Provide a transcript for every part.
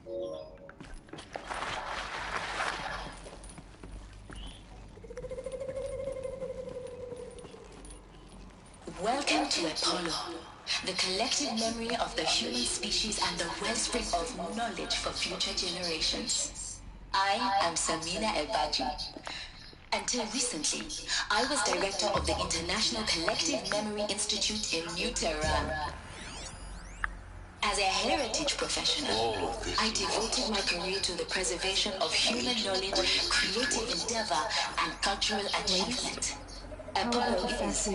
Welcome to Apollo, the collective memory of the human species and the wellspring of knowledge for future generations. I am Samina Elbaji. Until recently, I was director of the International Collective Memory Institute in New Tehran. As a heritage professional, I devoted my career to the preservation of human knowledge, creative endeavor, and cultural achievement. Apollo is,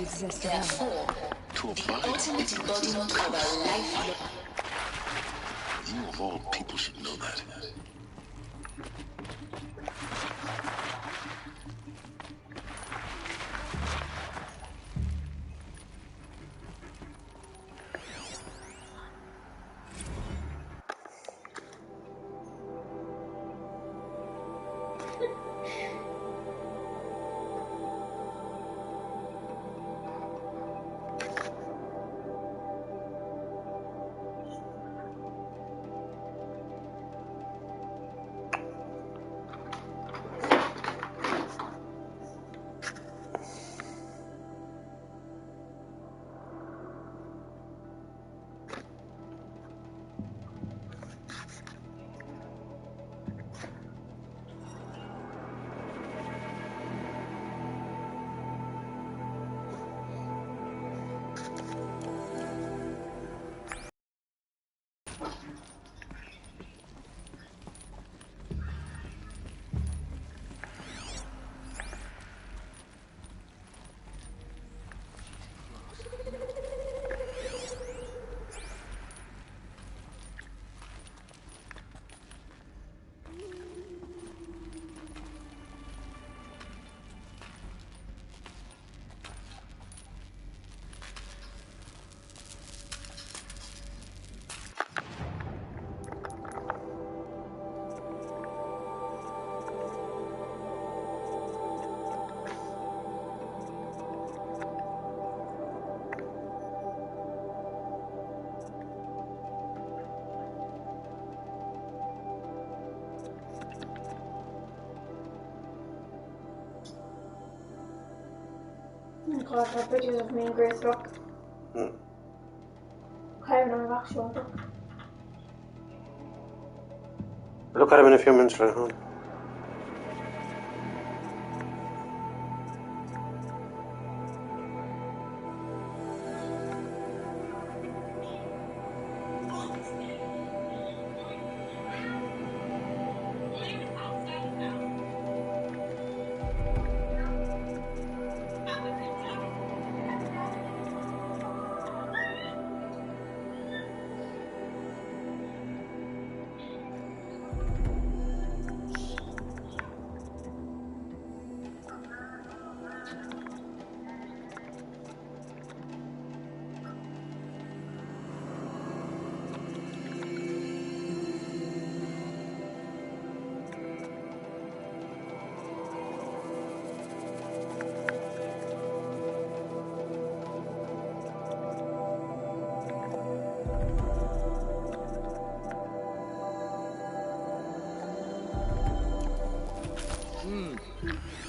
therefore, the ultimate embodiment of a lifelong... You of all people should know that. God, I have pictures of me and Grace Rock. Having a rock shoulder. Look at him in a few minutes, right? Huh?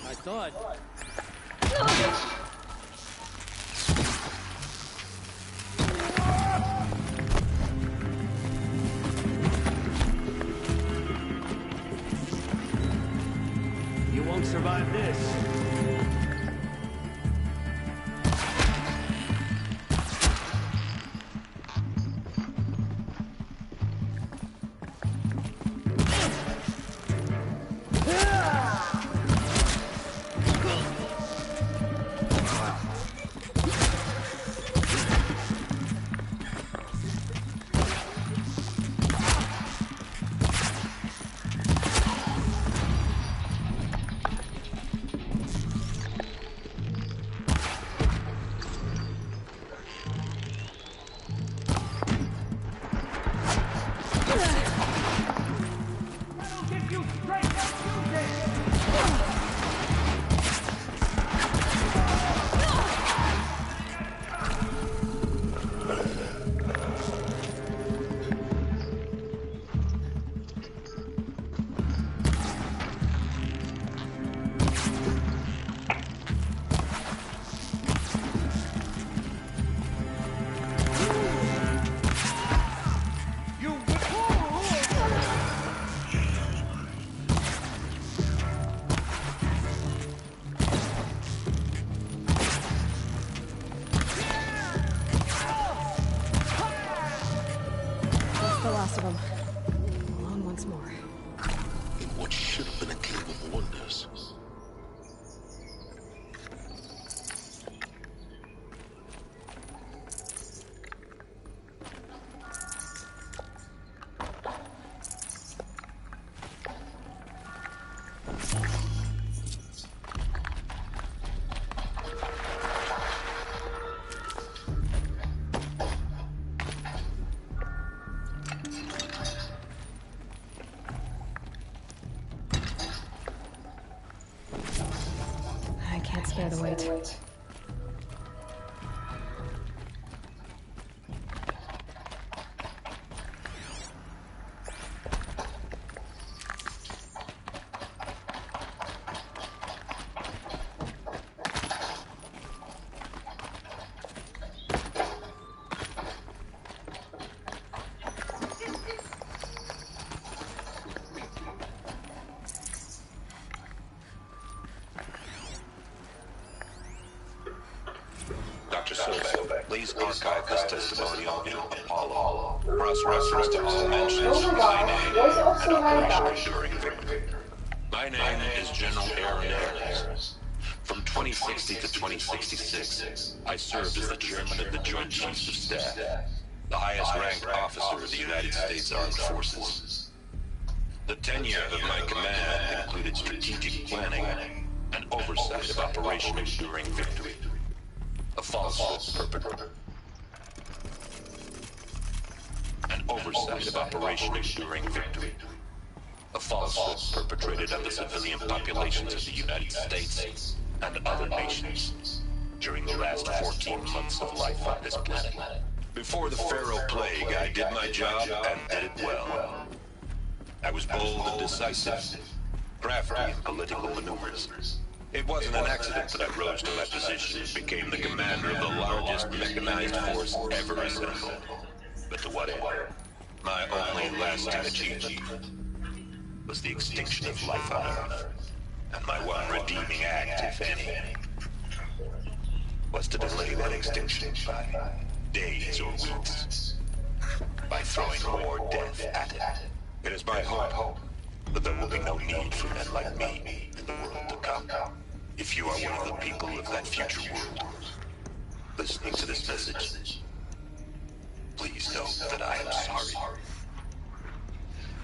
I thought. You won't survive this. once more. In what should have been a cave of wonders. I can't spare the wait. Dr. Sobek, please archive this testimonial in Apollo. Cross-reference to all mentions of my name and Operation Enduring Victory. My name is General Aaron Harris. From 2060 to 2066, I served as the chairman of the Joint Chiefs of Staff, the highest-ranked officer of the United States Armed Forces. The tenure of my command included strategic planning and oversight of Operation Enduring Victory. A falsehood perpetrated. An oversight of Operation Enduring Victory. A falsehood perpetrated on the civilian populations of the United States and other nations during the last 14 months of life on this planet. Before the Pharaoh Plague, I did my job and did it well. I was bold and decisive, crafty in political maneuvers. It wasn't an accident that I rose to my position and became the commander of the largest mechanized force ever assembled. But to what end? My only lasting achievement was the extinction of life on Earth. And my one redeeming act, if any, was to delay that extinction by days or weeks, by throwing more death at it. It is my hope that there will be no need for men like me in the world to come. If you are one of the people of that future world, listening to this message, please know that I am sorry,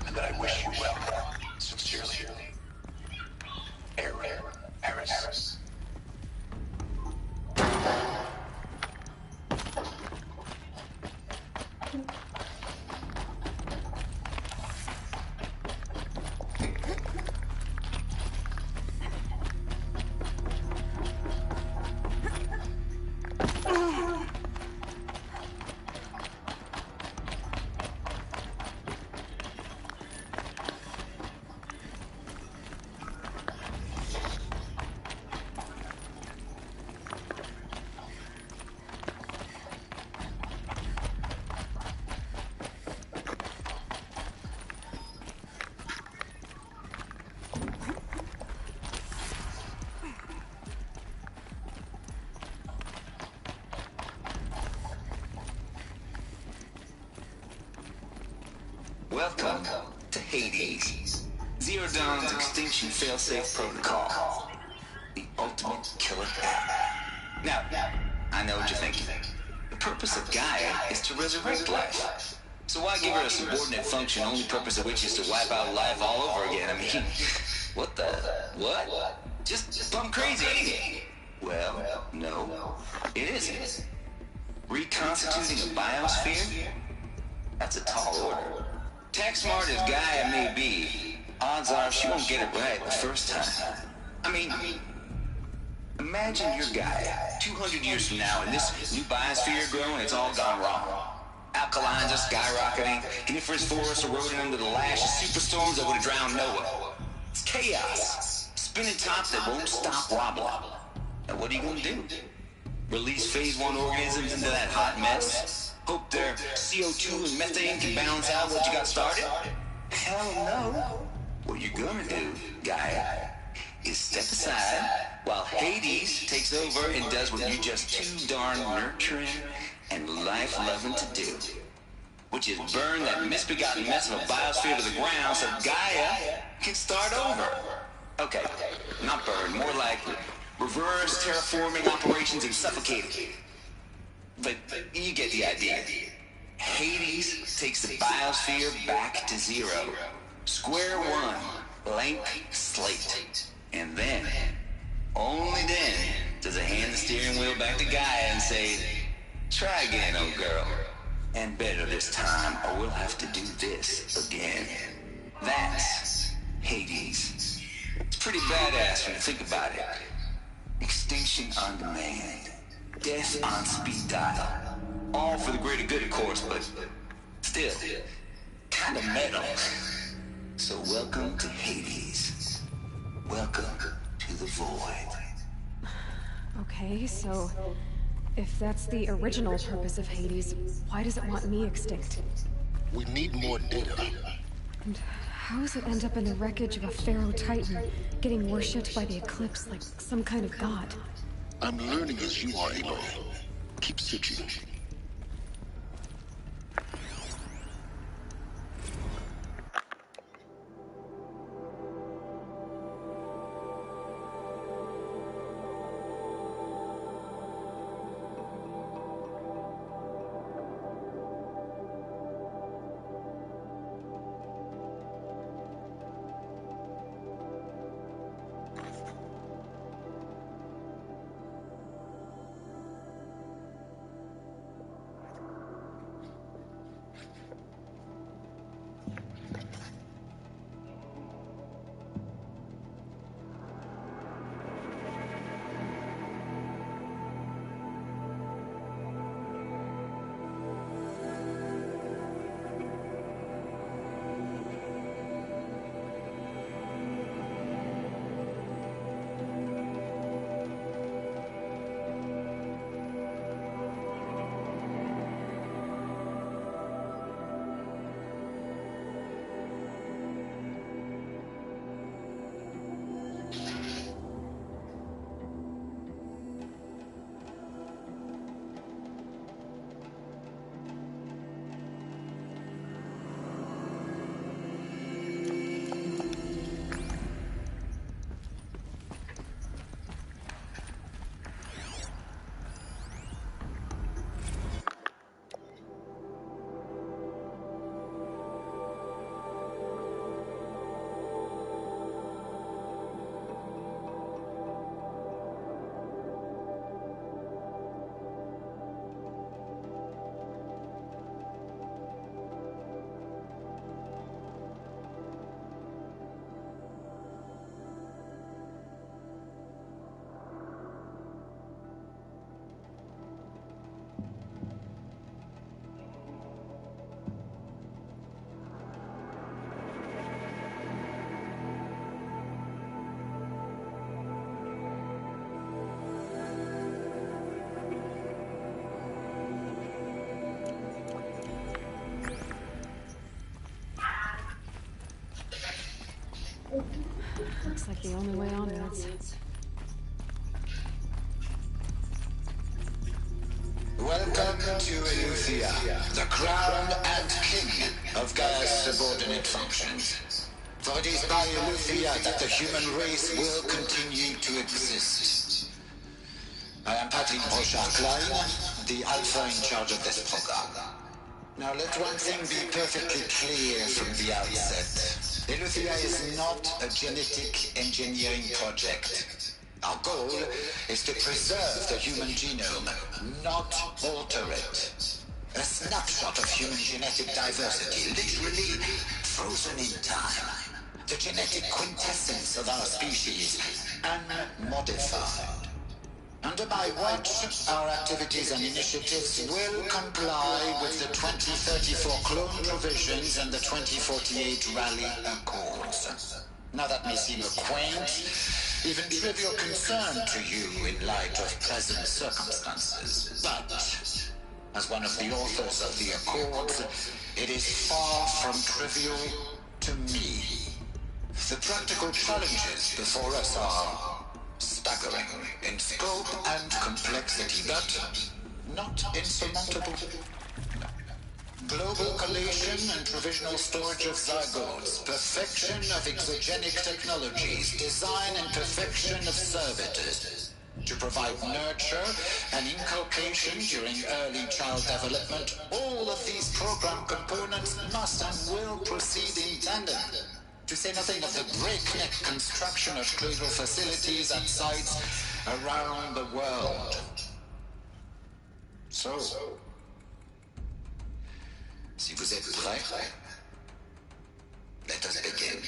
and that I wish you well. Sincerely, Aaron Harris. Welcome to Hades, Zero Dawn's Extinction Failsafe Protocol, the ultimate killer app. Now, I know what you're thinking. The purpose of Gaia is to resurrect life. So why give her a subordinate function, only purpose of which is to wipe out life all over again? I mean, what the? What? Just plumb crazy, ain't it? Well, no, it isn't. Reconstituting a biosphere? That's a tall order. Tech smart as Gaia may be, odds are she won't get it right the first time. I mean, imagine you're Gaia 200 years from now and this new biosphere growing, it's all gone wrong. Alkalines are skyrocketing, coniferous forests eroding under the lash of superstorms that would have drowned Noah. It's chaos, spinning tops that won't stop wobbling. Now what are you gonna do? Release phase 1 organisms into that hot mess? Hope their CO2 and methane can balance out what you got started? Hell no. What you're gonna do, Gaia, is step aside while Hades takes over and does what you're just too darn nurturing and life-loving to do. which is burn that misbegotten mess of a biosphere to the ground so Gaia can start over. Okay, not burn, more like reverse terraforming operations and suffocating. But you get the idea. Hades takes the biosphere back to zero. Square one, blank slate. And then, only then, does it hand the steering wheel back to Gaia and say, try again, old girl. And better this time, or we'll have to do this again. That's Hades. It's pretty badass when you think about it. Extinction on demand. Death on speed dial. All for the greater good, of course, but still, kind of metal. So welcome to Hades. Welcome to the void. Okay, so if that's the original purpose of Hades, why does it want me extinct? We need more data. And how does it end up in the wreckage of a Pharaoh Titan, getting worshipped by the Eclipse like some kind of god? I'm learning as you are, Aloy. Keep searching. Looks like the only way onwards. Welcome to Eleuthia, the crown and king of Gaia's subordinate functions. For it is by Eleuthia that the human race will continue to exist. I am Patrick Brochard-Klein, the Alpha in charge of this program. Now let one thing be perfectly clear from the outset. Eleuthia is not a genetic engineering project. Our goal is to preserve the human genome, not alter it. A snapshot of human genetic diversity, literally frozen in time. The genetic quintessence of our species, unmodified. Under my watch, our activities and initiatives will comply with the 2034 clone provisions and the 2048 Rally Accords. Now that may seem a quaint, even trivial concern to you in light of present circumstances, but as one of the authors of the Accords, it is far from trivial to me. The practical challenges before us are staggering in scope and complexity, but not insurmountable. Global collation and provisional storage of zygotes, perfection of exogenic technologies, design and perfection of servitors, to provide nurture and inculcation during early child development. All of these program components must and will proceed in tandem, to say nothing of the breakneck construction of cradle facilities at sites around the world. So, si vous êtes prêts, let us begin.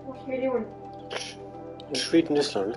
What are you doing? Just reading this one.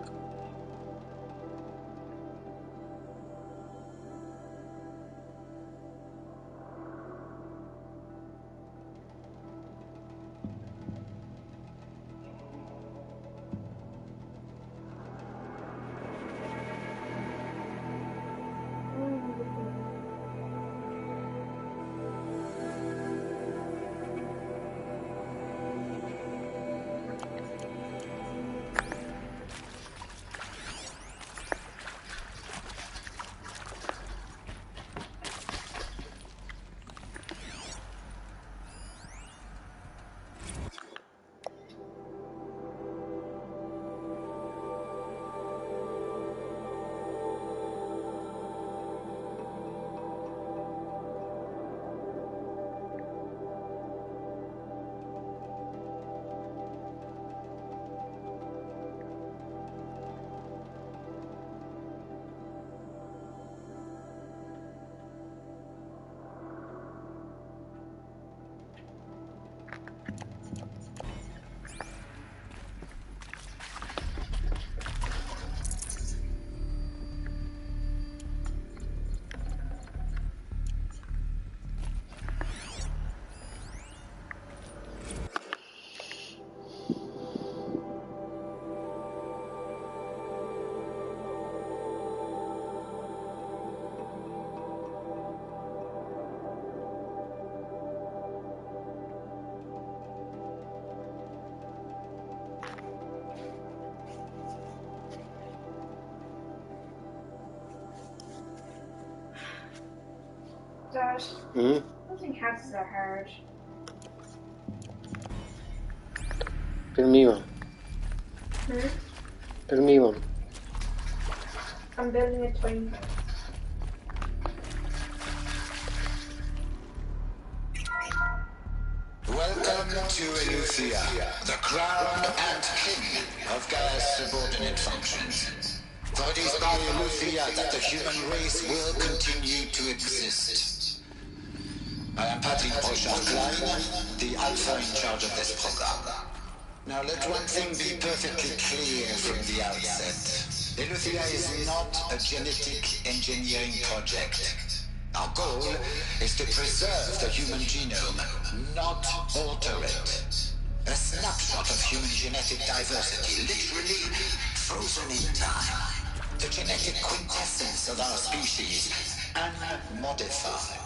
Dad, Hmm? I don't think houses are hard. Build me one. Build me one. I'm building a twin. Welcome to Eleuthia, the crown and king of Gaia's subordinate functions. For it is by Eleuthia that the human race will continue to exist. I am Patrick Brochard-Klein, the Alpha in charge of this program. Now let one thing be perfectly clear from the outset. Eleuthia is not a genetic engineering project. Our goal is to preserve the human genome, not alter it. A snapshot of human genetic diversity, literally frozen in time. The genetic quintessence of our species, unmodified.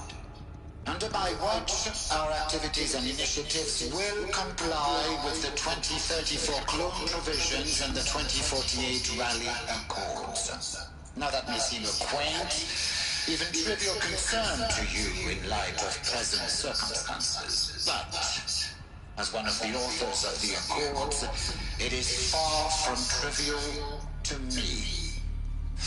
Under my watch, our activities and initiatives will comply with the 2034 clone provisions and the 2048 Rally Accords. Now that may seem a quaint, even trivial concern to you in light of present circumstances, but as one of the authors of the Accords, it is far from trivial to me.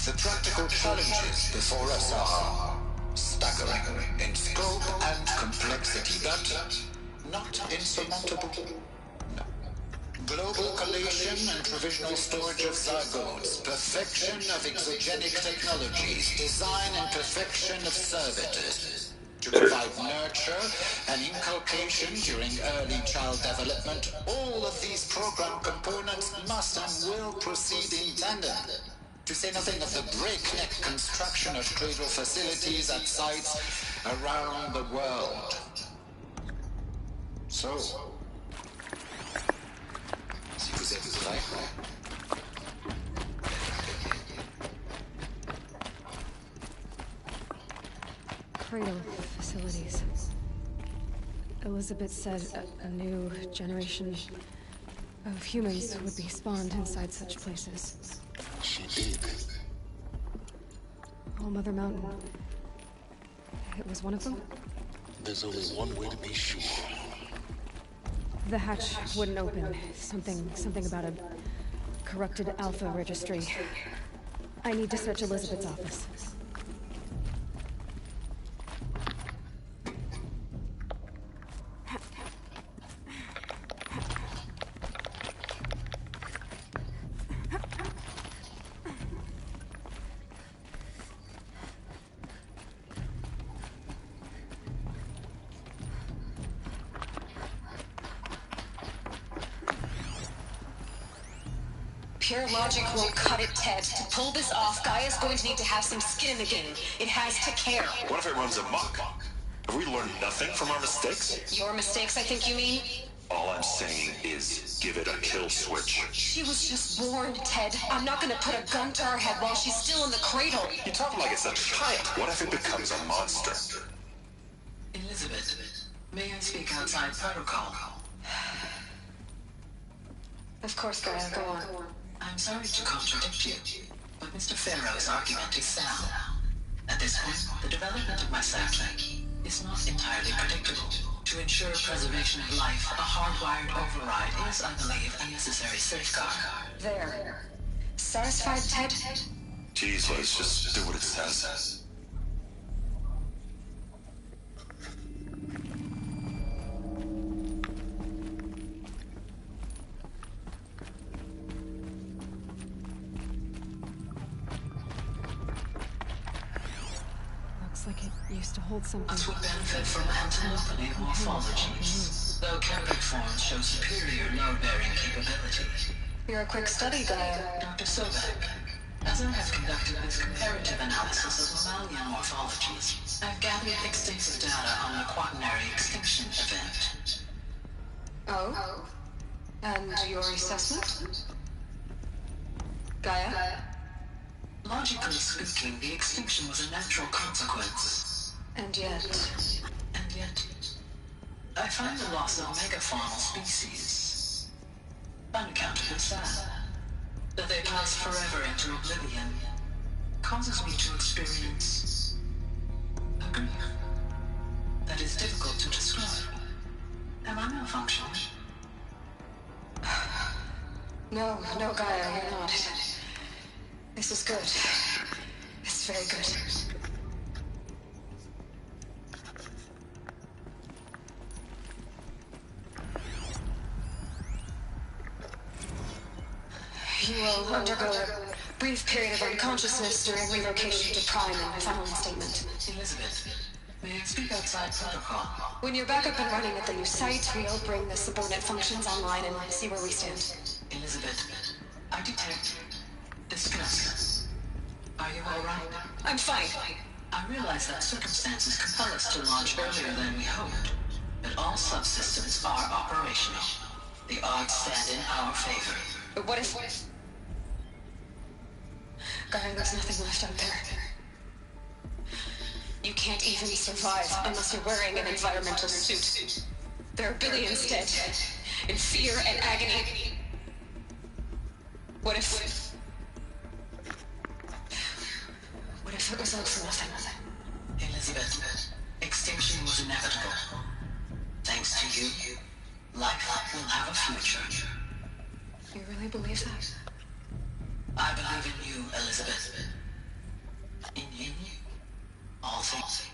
The practical challenges before us are staggering in scope and complexity, but not insurmountable. No. Global collation and provisional storage of zygotes, perfection of exogenic technologies, design and perfection of servitors, to provide nurture and inculcation during early child development. All of these program components must and will proceed in tandem. To say nothing of the breakneck construction of cradle facilities at sites around the world. So, si vous êtes prêts, cradle facilities. Elizabeth said a new generation of humans would be spawned inside such places. She did. All Mother Mountain. It was one of them? There's only one way to be sure. The hatch wouldn't open. Something about a corrupted alpha registry. I need to search Elizabeth's office. Pure logic won't cut it, Ted. To pull this off, Gaia's going to need to have some skin in the game. It has to care. What if it runs amok? Have we learned nothing from our mistakes? Your mistakes, I think you mean? All I'm saying is, give it a kill switch. She was just born, Ted. I'm not gonna put a gun to her head while she's still in the cradle. You talk like it's a child. What if it becomes a monster? Elizabeth, may I speak outside protocol? Of course, Gaia, go on. I'm sorry to contradict you, but Mr. Farrow's argument is sound. At this point, the development of my psyche is not entirely predictable. To ensure preservation of life, a hardwired override is, I believe, a necessary safeguard. There. Satisfied, Ted? Jeez, let's just do what it says. Looks like it used to hold something. Us would benefit from anti-opening morphologies, though chemical forms show superior load-bearing capability. You're a quick study, Gaia. Dr. Sobek, as I have conducted this comparative analysis of mammalian morphologies, I've gathered extensive data on the quaternary extinction event. Oh? And your assessment? Gaia? Logically speaking, the extinction was a natural consequence. And yet... I find the loss of megafaunal species unaccountably sad. That they pass forever into oblivion causes me to experience a grief that is difficult to describe. Am I malfunctioning? No, Gaia, you're not. This is good. It's very good. You will undergo a brief period of unconsciousness during relocation to Prime and following statement. Elizabeth, may I speak outside protocol? When you're back up and running at the new site, we'll bring the subordinate functions online and see where we stand. Elizabeth, I detect distress. Are you all right? I'm fine. I realize that circumstances compel us to launch earlier than we hoped, but all subsystems are operational. The odds stand in our favor. But what if... Gaia, there's nothing left out there. You can't even survive unless you're wearing an environmental suit. There are billions dead, in fear and agony. What if it was all for nothing? Elizabeth, extinction was inevitable. Thanks to you, life will have a future. You really believe that? I believe in you, Elizabeth. In you, all things.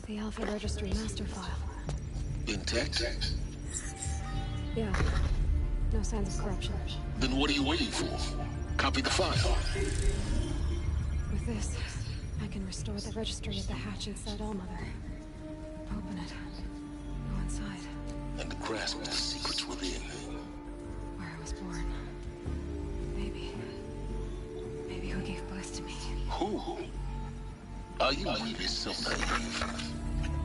The Alpha Registry master file. Intact? Yeah. No signs of corruption. Then what are you waiting for? Copy the file. With this, I can restore the registry at the hatch inside Allmother. Open it. Go inside. And grasp the secrets within. Where I was born. Maybe who gave birth to me. Who? Are you really so naive?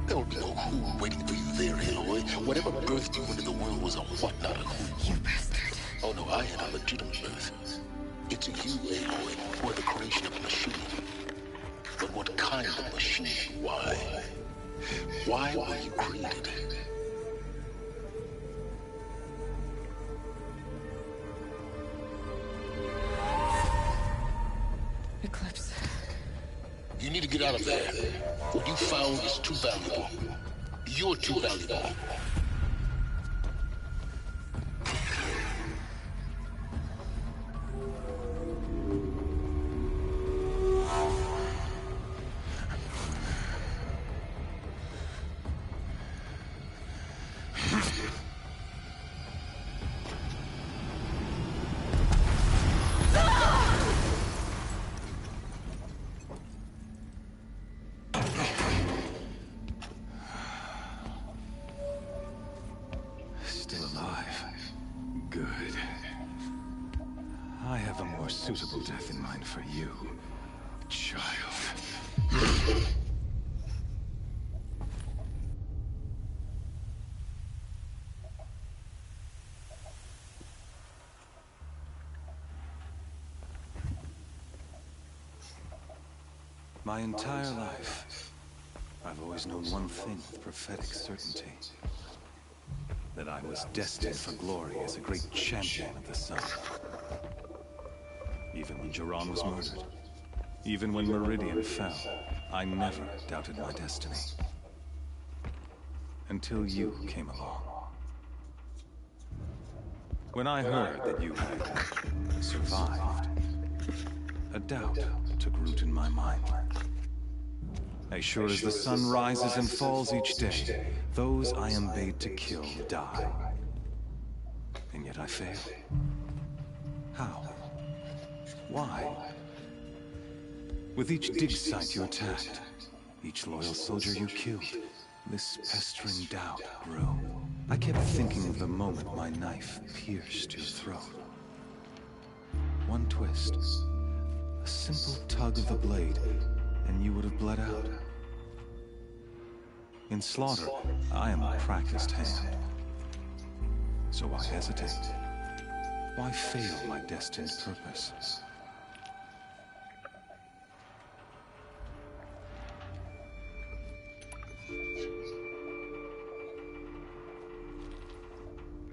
There will be no who waiting for you there, Aloy. Whatever birthed you into the world was a what, not a who. You bastard. Oh no, I had a legitimate birth. It's you, Aloy, who are the creation of a machine. But what kind of machine? Why? Why were you created? Eclipse. You need to get out of there. What you found is too valuable. You're too valuable. Still alive. Good. I have a more suitable death in mind for you, child. My entire life, I've always known one thing with prophetic certainty. That I was destined for glory as a great champion of the sun. Even when Jiran was murdered, even when Meridian fell, I never doubted my destiny. Until you came along. When I heard that you had survived, a doubt took root in my mind. As sure as the sun rises and falls each day, those I am bade to kill die. And yet I fail. How? Why? With each dig site you attacked, each loyal soldier you killed, this pestering doubt grew. I kept thinking of the moment my knife pierced your throat. One twist, a simple tug of the blade, and you would have bled out. In slaughter, I am a practiced hand. So why hesitate? Why fail my destined purpose?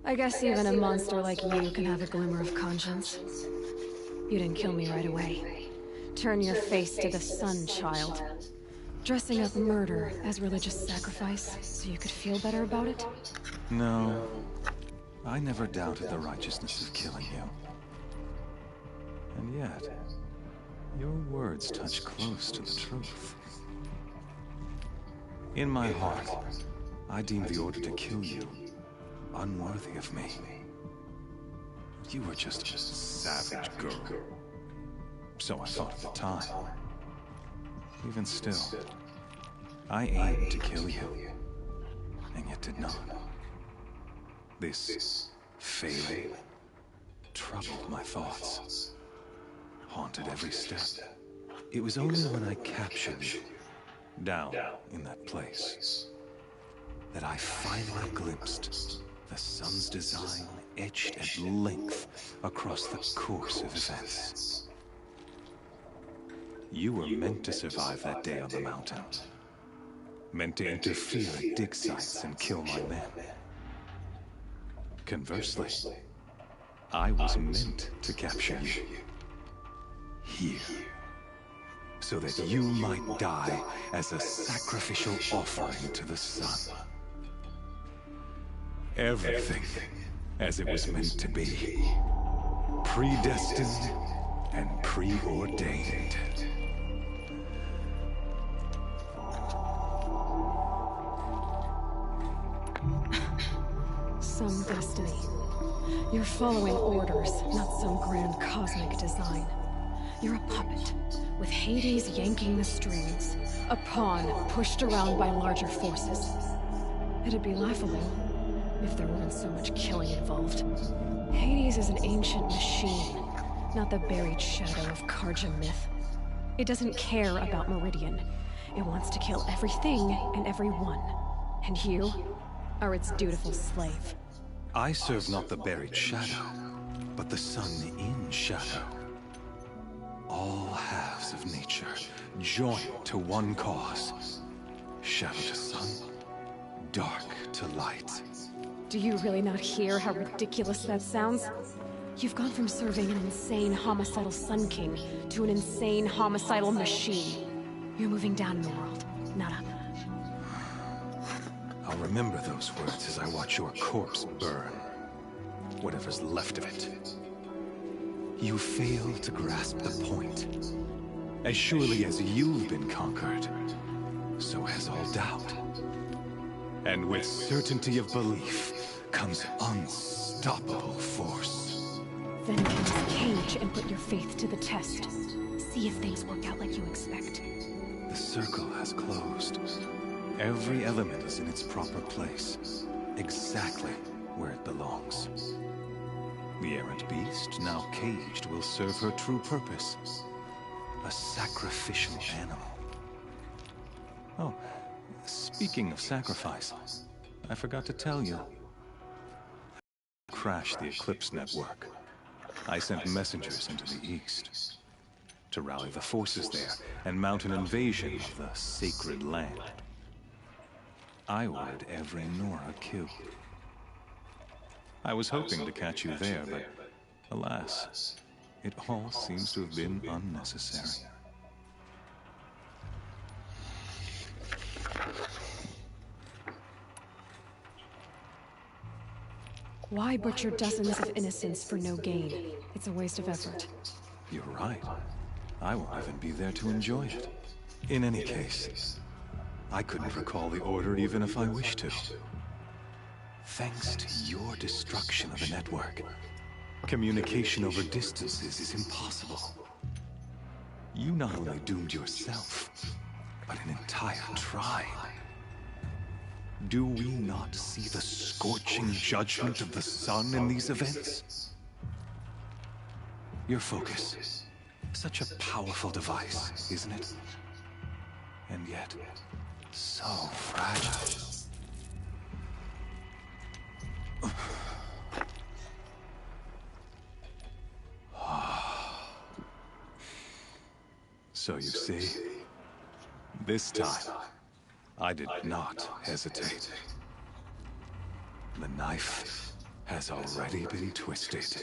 I guess even a monster like you can have a glimmer of conscience. You didn't kill me right away. Turn your face to the sun, child. Dressing up murder as religious sacrifice so you could feel better about it? No. I never doubted the righteousness of killing you. And yet, your words touch close to the truth. In my heart, I deemed the order to kill you unworthy of me. You were just a savage girl. So I thought at the time. Even still, I aimed to kill you, and yet did not. This failing troubled my thoughts, haunted every step. It was only when I captured you, down in that place, that I finally glimpsed the sun's design etched at length across the course of events. You were meant to survive that day on the mountain. Meant to interfere at dig sites and kill my men. Conversely, I was meant to capture you. Here. So that you might die as a sacrificial offering to the sun. Everything as it was meant to be. Predestined and preordained. some destiny. You're following orders, not some grand cosmic design. You're a puppet, with Hades yanking the strings. A pawn pushed around by larger forces. It'd be laughable if there weren't so much killing involved. Hades is an ancient machine, not the buried shadow of Karja myth. It doesn't care about Meridian. It wants to kill everything and everyone. And you are its dutiful slave. I serve not the buried shadow, but the sun in shadow. All halves of nature joined to one cause. Shadow to sun, dark to light. Do you really not hear how ridiculous that sounds? You've gone from serving an insane homicidal Sun King to an insane homicidal machine. You're moving down in the world, not up. I'll remember those words as I watch your corpse burn. Whatever's left of it. You fail to grasp the point. As surely as you've been conquered, so has all doubt. And with certainty of belief comes unstoppable force. Then enter this cage and put your faith to the test. See if things work out like you expect. The circle has closed. Every element is in its proper place, exactly where it belongs. The errant beast, now caged, will serve her true purpose. A sacrificial animal. Oh, speaking of sacrifice, I forgot to tell you. Crashed the Eclipse network. I sent messengers into the east to rally the forces there and mount an invasion of the sacred land. I ordered every Nora killed. I was hoping to catch you there, but alas, it all seems to have been unnecessary. Why butcher dozens of innocents for no gain? It's a waste of effort. You're right. I won't even be there to enjoy it. In any case, I couldn't recall the order even if I wished to. Thanks to your destruction of the network, communication over distances is impossible. You not only doomed yourself, but an entire tribe. Do we not see the scorching judgment of the sun in these events? Your focus, such a powerful device, isn't it? And yet, so fragile. So you see, this time, I did not hesitate. The knife has already been twisted.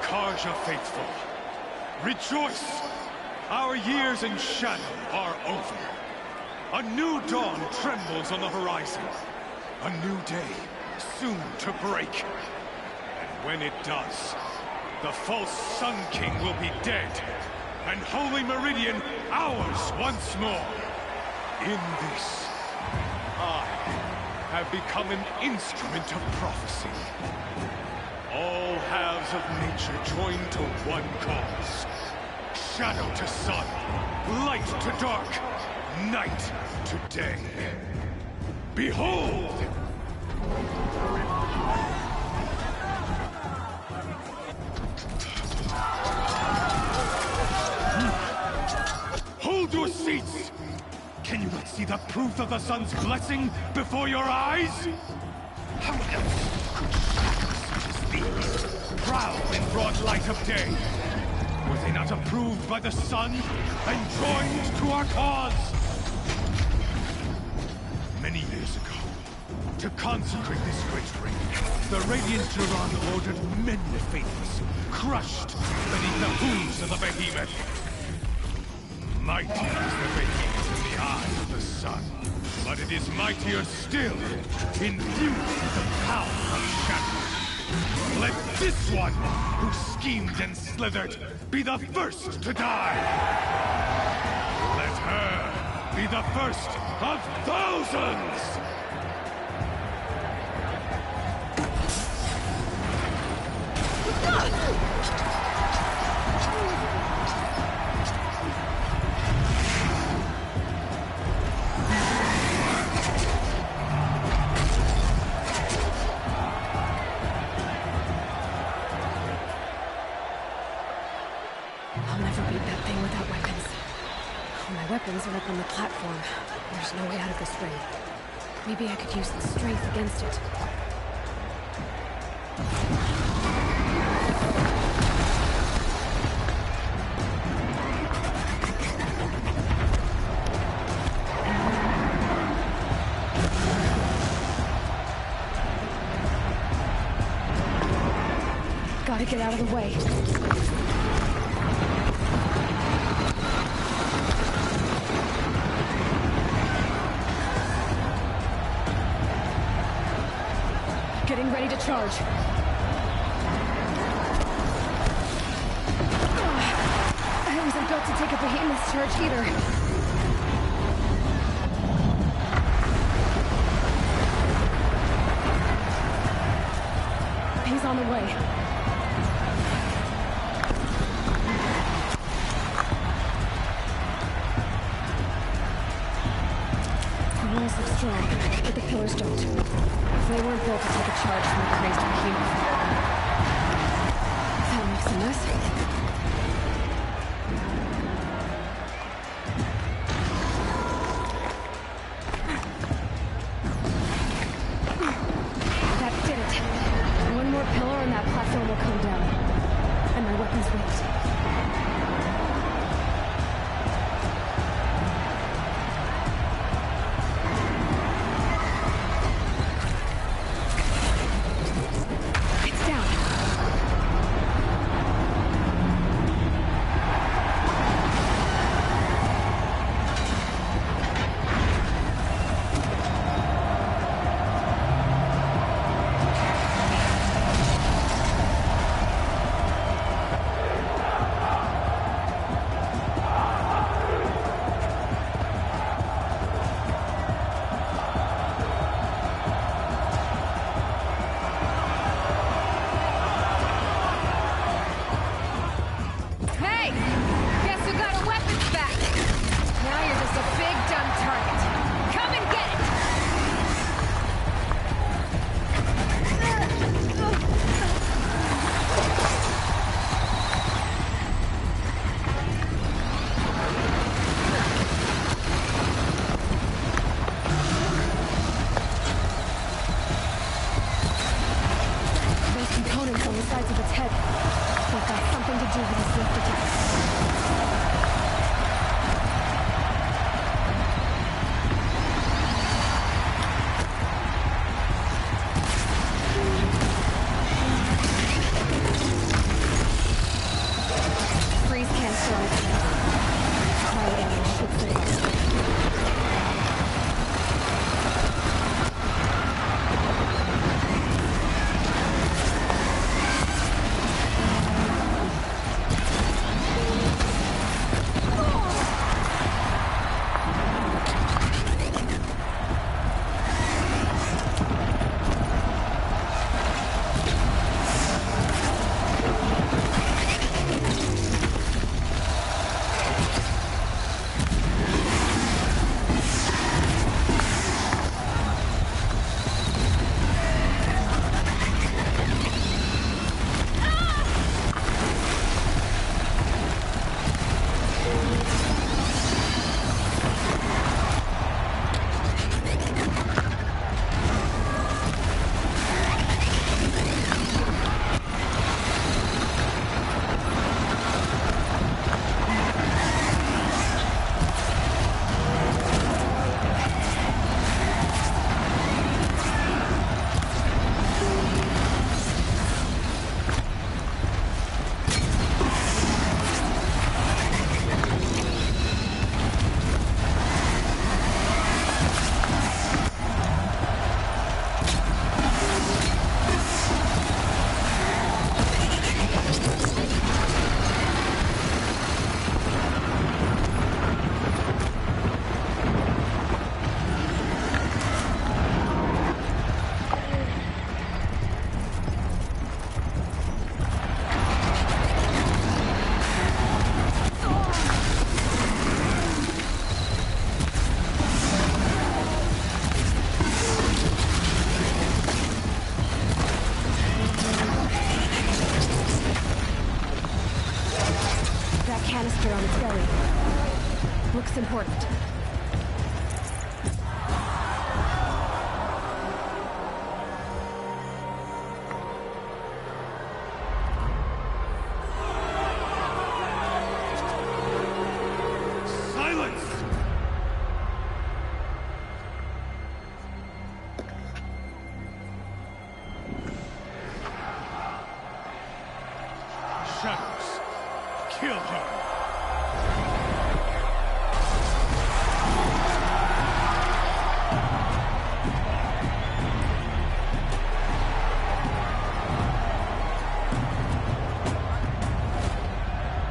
Karja faithful, rejoice! Our years in shadow are over. A new dawn trembles on the horizon. A new day soon to break. And when it does, the false Sun King will be dead, and Holy Meridian ours once more. In this, I have become an instrument of prophecy. All halves of nature joined to one cause. Shadow to sun, light to dark, night to day. Behold! Hold your seats! Can you not see the proof of the sun's blessing before your eyes? How else could shadows such as these prowl in broad light of day? Were they not approved by the sun and joined to our cause? Many years ago, To consecrate this great ring, the Radiant Duran ordered many faithless, crushed beneath the hooves of the behemoth. Mighty is the behemoth in the eyes of the sun, but it is mightier still, infused with the power of shadow. Let this one, who schemed and slithered, be the first to die! Let her be the first of thousands! I'll never beat that thing without weapons. My weapons are up on the platform. There's no way out of this ring. Maybe I could use the strength against it. Gotta get out of the way. Getting ready to charge. I wasn't built to take a behemoth's charge either. He's on the way. The walls look strong, but the pillars don't. They weren't built to take a charge from the crazed behemoth. That makes a mess. That did it. One more pillar and that platform will come down. And my weapons wait. looks important. Silence! Shadows, kill her!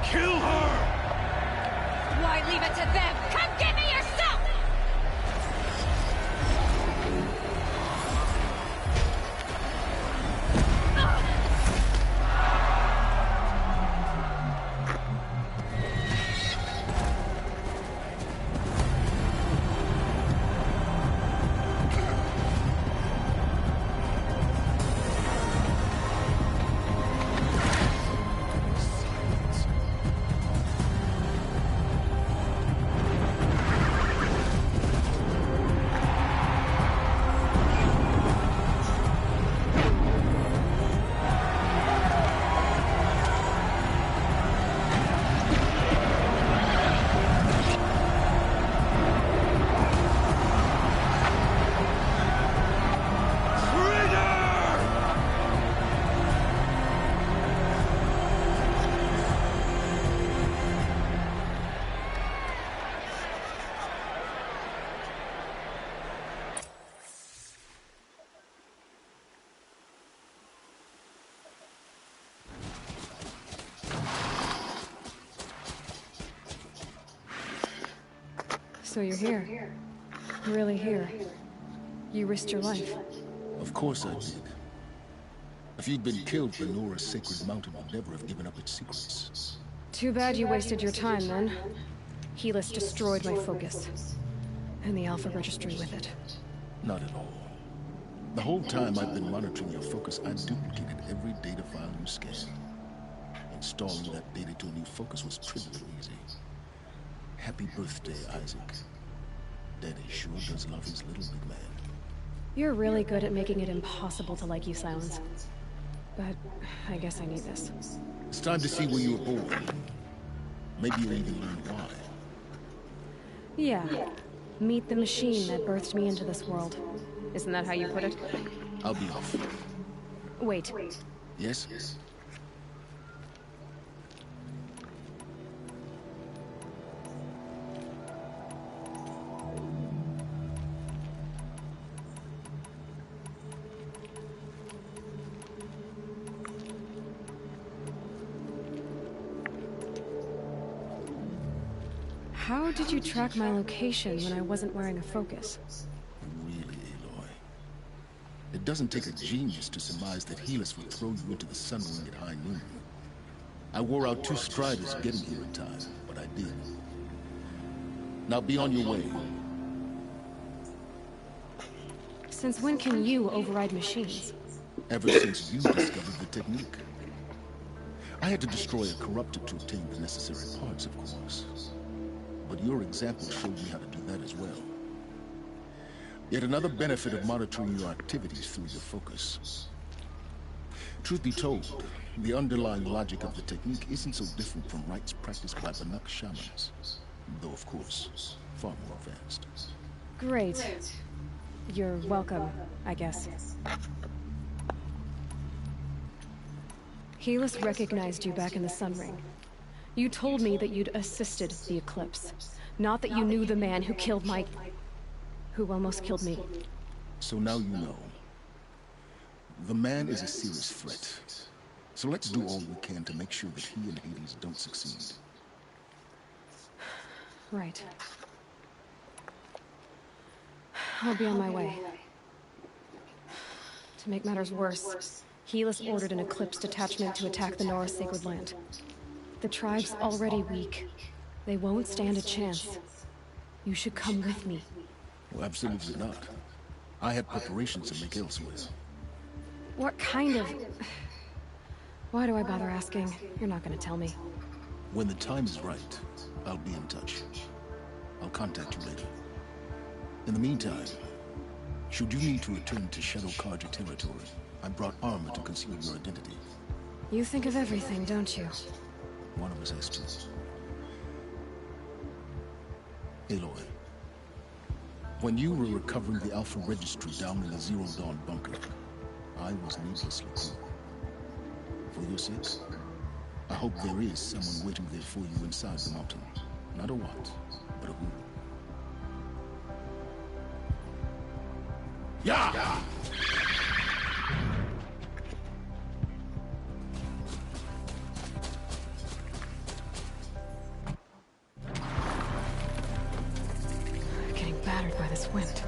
Kill her! Why leave it to them? Come get me yourself! So you're here. Really here. You risked your life. Of course I did. If you'd been killed, the Nora's sacred mountain would never have given up its secrets. Too bad you wasted your time, then. Helis destroyed my focus. And the Alpha Registry with it. Not at all. The whole time I've been monitoring your focus, I've duplicated every data file you scanned. Installing that data to a new focus was trivially easy. Happy birthday, Isaac. Daddy sure does love his little big man. You're really good at making it impossible to like you, Silence. But I guess I need this. It's time to see where you were born. Maybe you'll even learn why. Yeah. Meet the machine that birthed me into this world. Isn't that how you put it? I'll be off. Wait. Yes? How did you track my location when I wasn't wearing a focus? Really, Aloy? It doesn't take a genius to surmise that Helis would throw you into the sun ring at high noon. I wore out 2 striders getting here in time, but I did. Now be on your way. Since when can you override machines? Ever since you discovered the technique. I had to destroy a corruptor to obtain the necessary parts, of course. But your example showed me how to do that as well. Yet another benefit of monitoring your activities through your focus. Truth be told, the underlying logic of the technique isn't so different from rites practiced by Banuk shamans. Though, of course, far more advanced. Great. You're welcome, I guess. Helis recognized you back in the Sun Ring. You told me that you'd assisted the Eclipse. Not that you knew the man who killed my... who almost killed me. So now you know. The man is a serious threat. So let's do all we can to make sure that he and Hades don't succeed. Right. I'll be on my way. To make matters worse, Helis ordered an Eclipse detachment to attack the Nora Sacred Land. The tribe's already weak. They won't stand a chance. You should come with me. Well, absolutely not. I have preparations to make elsewhere. What kind of... Why do I bother asking? You're not gonna tell me. When the time is right, I'll be in touch. I'll contact you later. In the meantime, should you need to return to Shadow Karja territory, I brought armor to conceal your identity. You think of everything, don't you? One of us has to. Aloy, when you were recovering the Alpha Registry down in the Zero Dawn bunker, I was needlessly cruel. For your sake, I hope there is someone waiting there for you inside the mountain. Not a what, but a who. Yeah! Getting battered by this wind.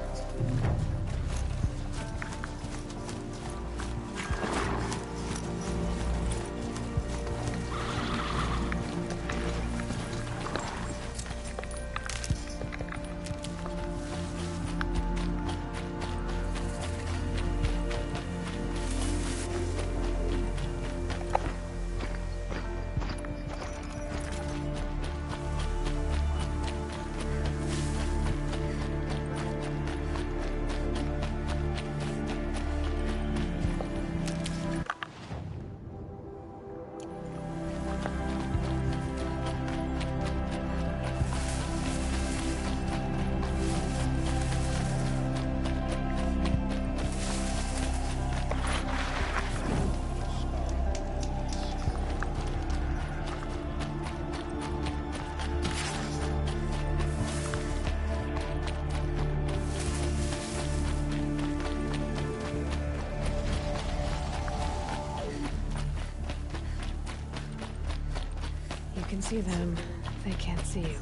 You can see them, they can't see you.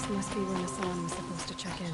Must be when Hassan was supposed to check in.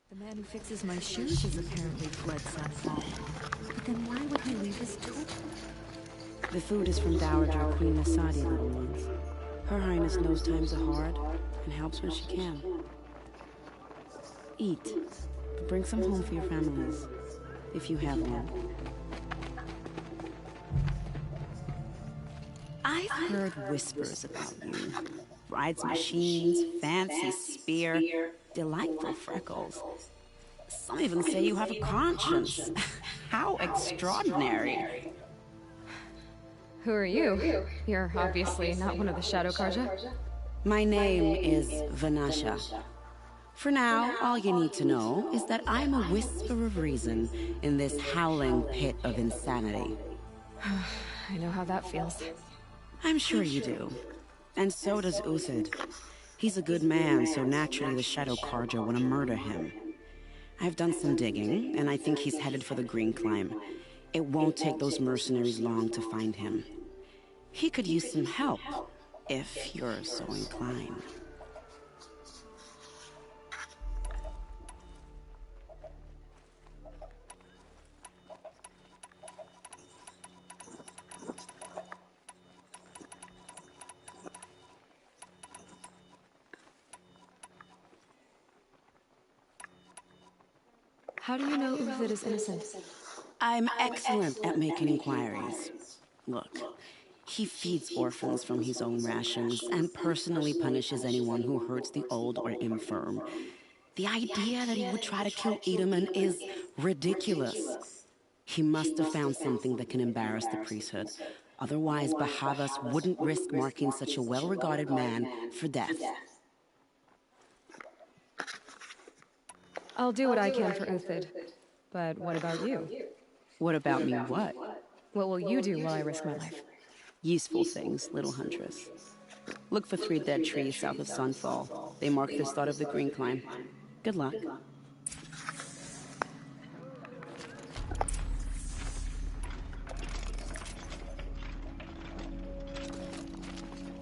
The man who fixes my shoes has apparently fled Sunfall. But then why would he leave his tool? The food is from Dowager Queen Nasadi, little ones. Her Highness knows times are hard and helps when she can. Eat, but bring some home for your families, if you have one. I've heard whispers about you. Rides machines, fancy spear, delightful freckles. Some even say you have a conscience. How extraordinary. Who are you? You're obviously not one of the Shadow Karja. My name is Vanasha. For now, all you need to know is that I'm a whisper of reason in this howling pit of insanity. I know how that feels. I'm sure you do. And so does Uthid. He's a good man, so naturally the Shadow Karja want to murder him. I've done some digging, and I think he's headed for the Green Climb. It won't take those mercenaries long to find him. He could use some help, if you're so inclined. How do you know Uthid is innocent? I'm excellent at making inquiries. Look, he feeds orphans from his own rations and personally punishes anyone who hurts the old or infirm. The idea that he would try to kill Edelman is ridiculous. He must have found something that can embarrass the priesthood. Otherwise, Bahavas wouldn't risk marking such a well-regarded man for death. I'll do what I can for Uthid. But what about you? What about me what? What will you do while I risk my life? Useful things, little huntress. Look for 3 dead trees south of Sunfall. They mark the start of the Green Climb. Good luck.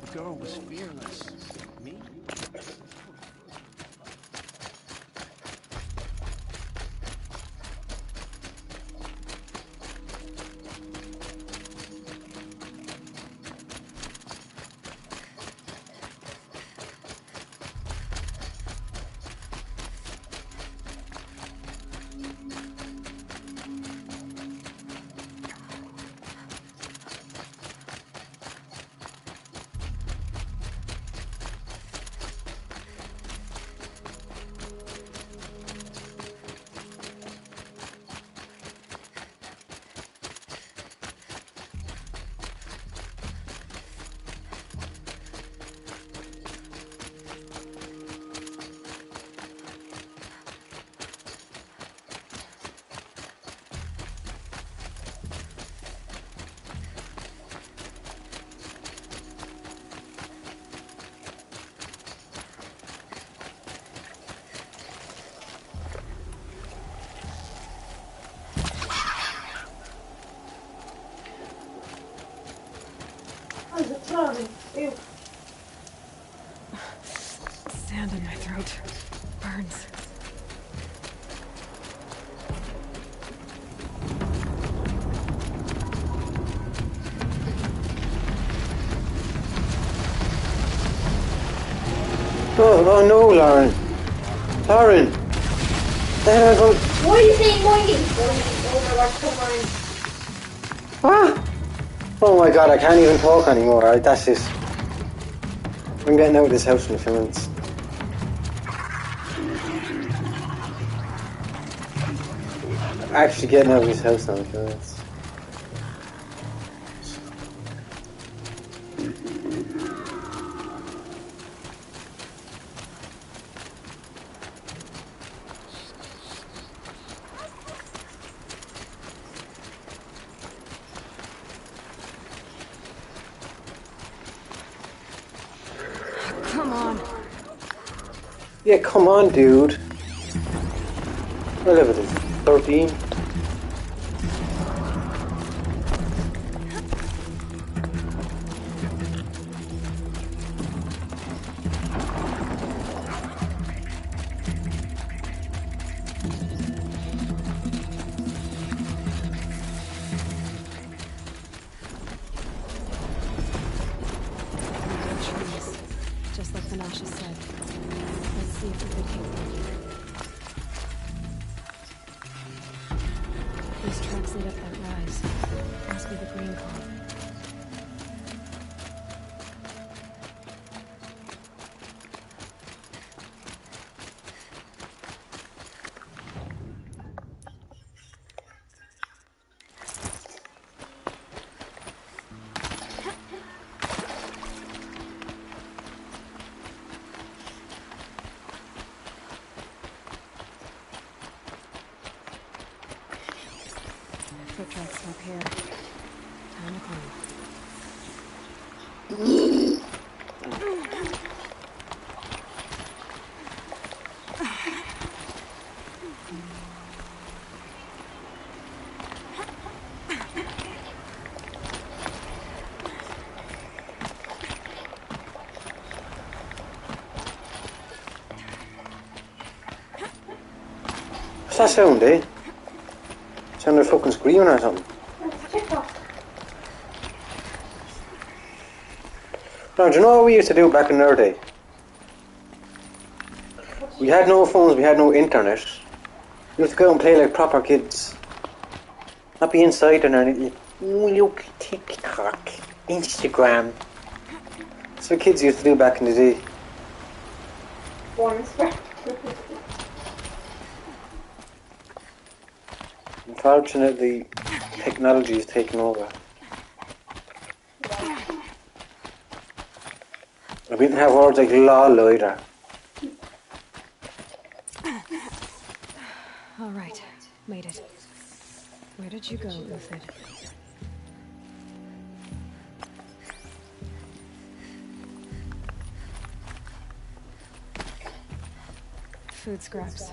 The girl was fearless. Me? Ew. Sand in my throat. Burns. Oh no, Lauren. Lauren! There I go. Why are you saying monkey? Ah! Oh my god, I can't even talk anymore. That's just... I'm getting out of this house in a few minutes. I'm actually getting out of this house now in a few minutes. Come on. Yeah, come on, dude. What level is it? 13? These tracks lead up that rise. Must be the green call. Foot tracks up here. Time to climb. What's that sound, eh? Sound like fucking screaming or something. No, do you know what we used to do back in our day? We had no phones, we had no internet. We used to go out and play like proper kids. Not be inside and anything. Oh, look, TikTok, Instagram. That's what kids used to do back in the day. Unfortunately, technology is taking over. We didn't have words like lol either. All right, made it. Where did you go, Uthid? Food scraps.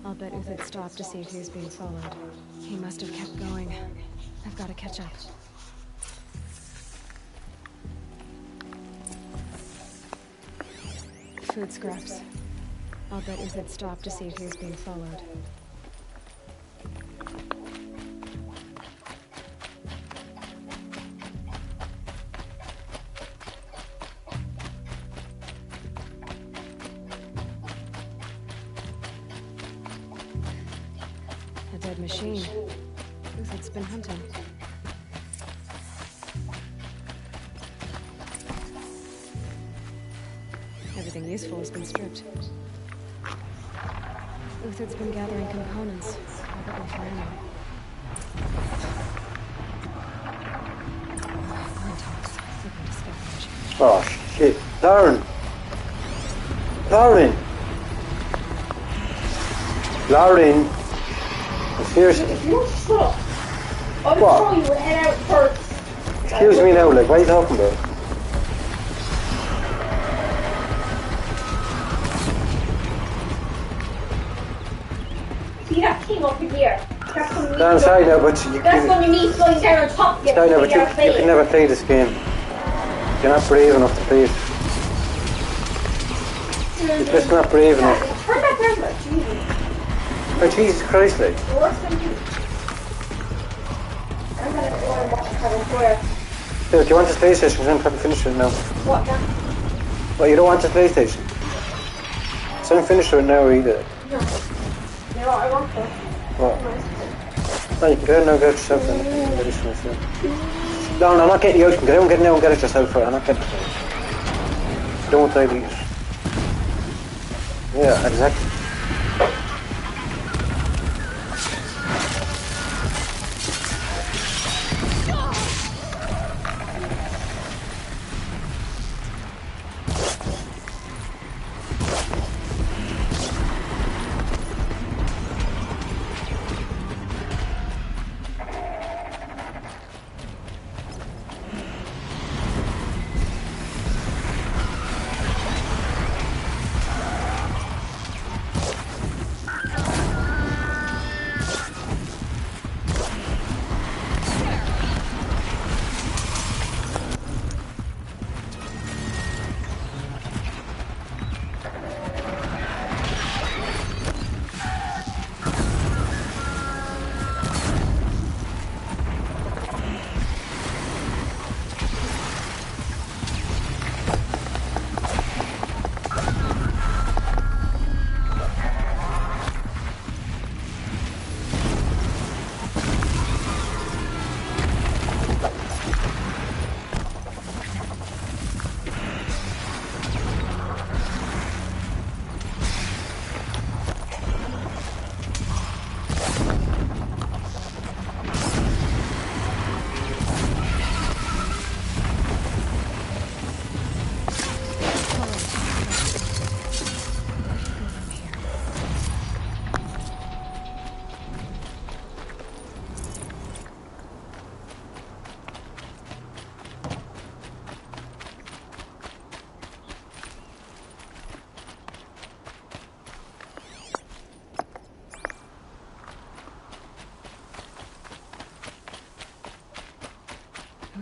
I'll bet Uthid stopped to see if he was being followed. He must have kept going. I've got to catch up. Food scraps. I'll bet Uthid stopped to see if he was being followed. A dead machine. Uthid's been hunting. Everything useful has been stripped. Uthid's been gathering components, probably for ammo. Lintox, looking to scavenge. Oh shit. Lauren! Lauren! Lauren! Seriously? If you stop, I'll What? throw you head out first. Excuse me now, like, what are you talking about? See that thing up in here? That's when you No, I'm need sorry to- now, but you That's when you need going down on top of it. sorry now, but to your you face. can never play this game. You're not brave enough to play it. You're just not brave enough. Turn that camera, Jesus. Oh, Jesus Christ, like. Worse than you. I'm gonna go and watch Kevin Square. Dude, do you want this PlayStation? Because I'm probably finished with it now. What now? Well, you don't want this PlayStation? So I'm finished with it now, either. No. You know what I want to? What? No, you can go now and get it yourself then. Get this one, so. No, I'm not getting you out. You can get out and get it now and get it yourself. I'm not getting it. Don't diabetes. Yeah, exactly.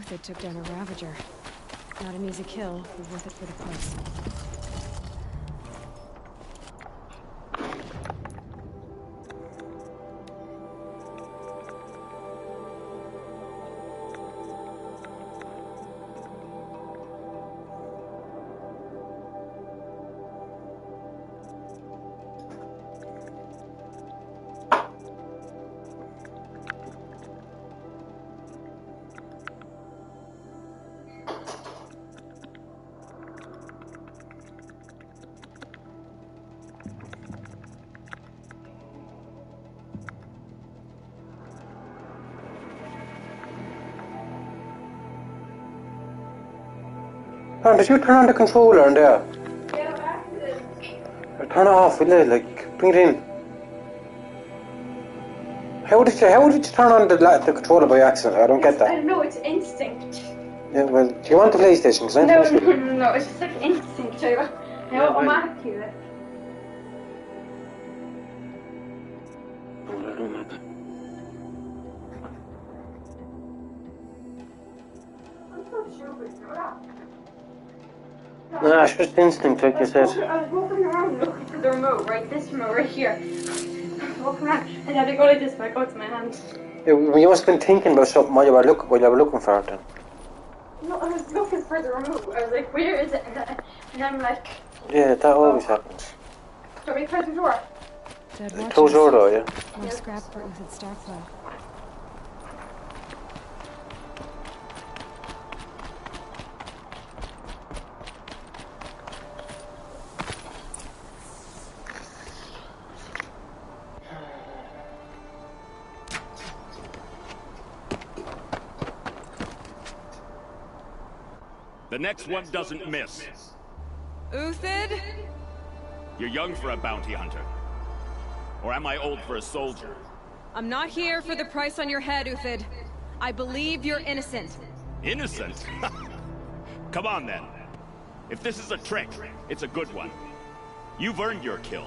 Uthid took down a Ravager. Not an easy kill, but worth it for the price. Oh, did you turn on the controller in there? Yeah, by accident. Turn it off, will you? Like, bring it in. How did you turn on the controller by accident? I don't get I that. don't know, it's instinct. Yeah, well, do you want the PlayStation? Because I'm No, finished with it. no, it's just like instinct. I Yeah, automatically like. I'm so stupid, you know that? Nah, it's just instinct, like you said. I was walking around looking for the remote, right? This remote right here. I was walking around and I had to go like this and I go to my hand. Yeah, well, you must have been thinking about something while you were looking for it then. No, I was looking for the remote. I was like, where is it? And I'm like, Yeah, that always happens. do you want me to close the door? Dead watches. Close your door, yeah? More scrap for Uthid's stockpile. The next one doesn't miss. Uthid? You're young for a bounty hunter. Or am I old for a soldier? I'm not here for the price on your head, Uthid. I believe you're innocent. Innocent? Come on then. If this is a trick, it's a good one. You've earned your kill.